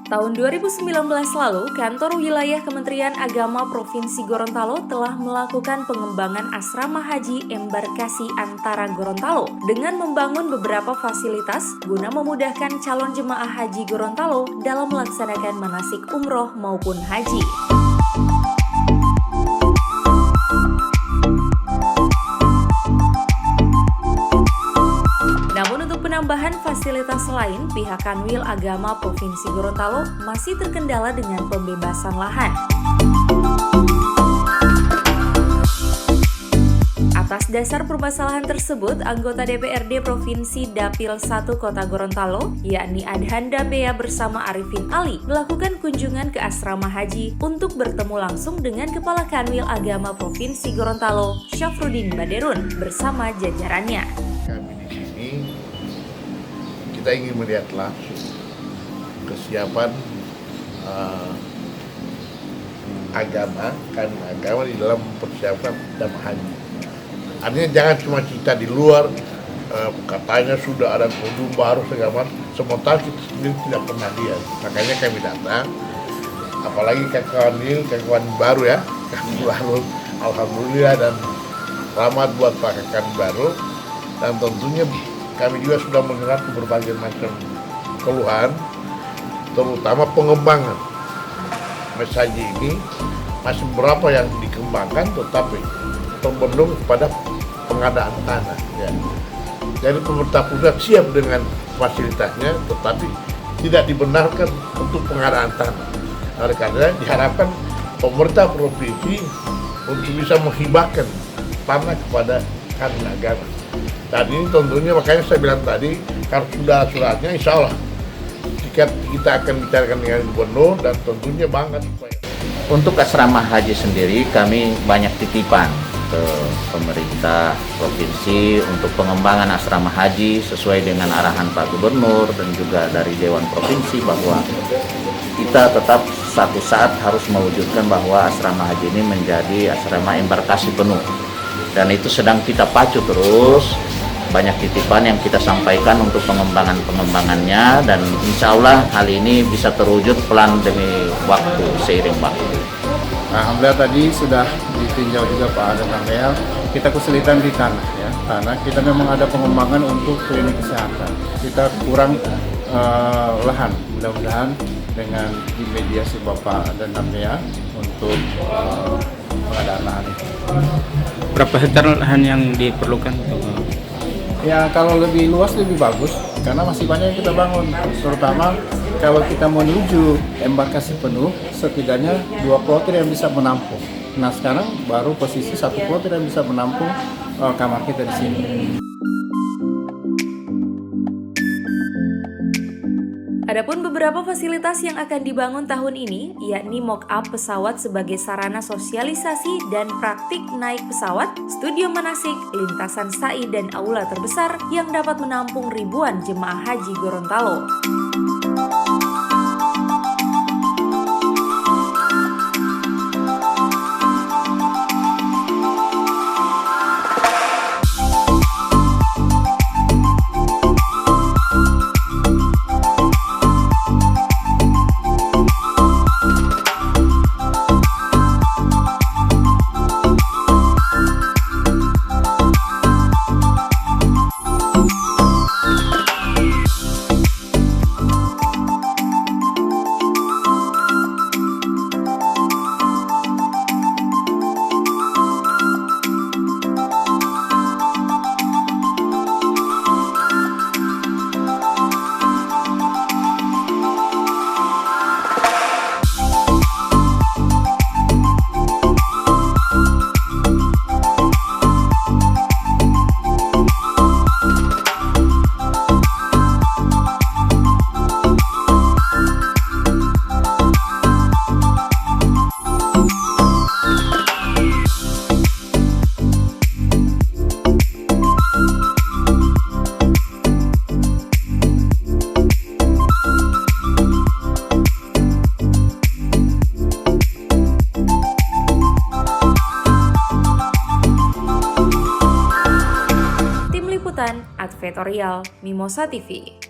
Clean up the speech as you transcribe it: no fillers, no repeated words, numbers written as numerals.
Tahun 2019 lalu, Kantor Wilayah Kementerian Agama Provinsi Gorontalo telah melakukan pengembangan asrama haji embarkasi antara Gorontalo dengan membangun beberapa fasilitas guna memudahkan calon jemaah haji Gorontalo dalam melaksanakan manasik umroh maupun haji. Namun untuk penambahan fasilitas lain, pihak Kanwil Agama Provinsi Gorontalo masih terkendala dengan pembebasan lahan. Atas dasar permasalahan tersebut, anggota DPRD Provinsi Dapil 1 Kota Gorontalo, yakni Adhan Dapea bersama Arifin Ali, melakukan kunjungan ke asrama haji untuk bertemu langsung dengan Kepala Kanwil Agama Provinsi Gorontalo, Syafruddin Baderun, bersama jajarannya. Kita ingin melihat langsung kesiapan agama di dalam mempersiapkan jemaah haji. Artinya jangan cuma kita di luar katanya sudah ada gedung baru segala macam, sementara kita sendiri tidak pernah lihat. Makanya kami datang, apalagi kawan baru ya, kami baru, alhamdulillah, dan selamat buat Pak kami baru, dan tentunya kami juga sudah mendengar berbagai macam keluhan, terutama pengembangan haji ini masih beberapa yang dikembangkan, tetapi terbendung pada pengadaan tanah. Ya. Jadi pemerintah pusat siap dengan fasilitasnya, tetapi tidak dibenarkan untuk pengadaan tanah. Oleh karena diharapkan pemerintah provinsi untuk bisa menghibahkan tanah kepada kanwil agama. Dan ini tentunya makanya saya bilang tadi, kalau sudah suratnya insya Allah kita akan bicarakan dengan gubernur dan tentunya banget. Untuk asrama haji sendiri kami banyak titipan ke pemerintah provinsi untuk pengembangan asrama haji sesuai dengan arahan Pak Gubernur dan juga dari Dewan Provinsi bahwa kita tetap satu saat harus mewujudkan bahwa asrama haji ini menjadi asrama embarkasi penuh. Dan itu sedang kita pacu terus, banyak titipan yang kita sampaikan untuk pengembangannya, dan insya Allah hal ini bisa terwujud pelan demi waktu, seiring waktu. Alhamdulillah tadi sudah ditinjau juga Pak Adhan Dapea, kita kesulitan di tanah ya, karena kita memang ada pengembangan untuk klinik kesehatan. Kita kurang lahan, mudah-mudahan dengan mediasi Bapak Adhan Dapea untuk pengadaan lahan itu. Berapa hektar lahan yang diperlukan? Ya kalau lebih luas lebih bagus, karena masih banyak yang kita bangun, terutama kalau kita menuju embarkasi penuh, setidaknya 2 kloter yang bisa menampung. Nah sekarang baru posisi 1 kloter yang bisa menampung kamar kita di sini. Adapun beberapa fasilitas yang akan dibangun tahun ini, yakni mock-up pesawat sebagai sarana sosialisasi dan praktik naik pesawat, studio manasik, lintasan sa'i dan aula terbesar yang dapat menampung ribuan jemaah haji Gorontalo. Advertorial Mimosa TV.